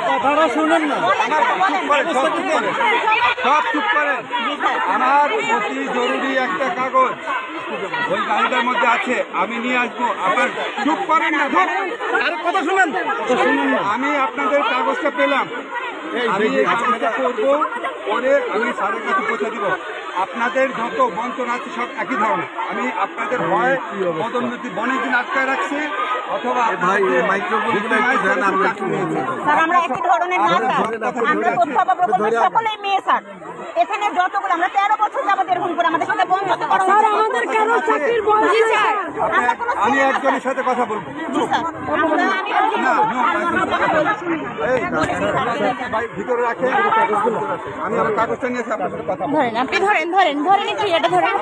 কথাটা শুনেন না, সব চুপ করেন। আমার অতি জরুরি একটা কাগজ ওই গাড়িটার মধ্যে আছে, আমি নিয়ে আসবো। আপনার চুপ করেন না, কথা শুনেন। আমি আপনাদের কাগজটা পেলাম, আমি এই কাগজটা করবো, পরে আমি স্যারের কাছে পৌঁছে দিব। আপনাদের যত বঞ্চনা আছে সব একই ধরনের। আমি আপনাদের ভয় পদোন্নতি অনেকদিন আটকায় রাখছি, অথবা ভাই মাইক্রোফোনগুলো একটু দেন, আমরা একটু স্যার আমরা একই ধরনের না স্যার, আমরা প্রত্যেক প্রকল্পের সকলেই মেয়ে স্যার। এখানে যতগুলো আমরা 13 বছর যাবত এরকম করে আমাদের সাথে বঞ্চিত করা হচ্ছে। স্যার আমাদের কেন চাকরির বঞ্চিত স্যার? আমি একজনের সাথে কথা বলবো। ভিতরে রাখেন, আমি আমার কাগজটা নিয়ে আপনার সাথে কথা বলবো। ধরেন, আপনি ধরেন একটু এটা ধরেন।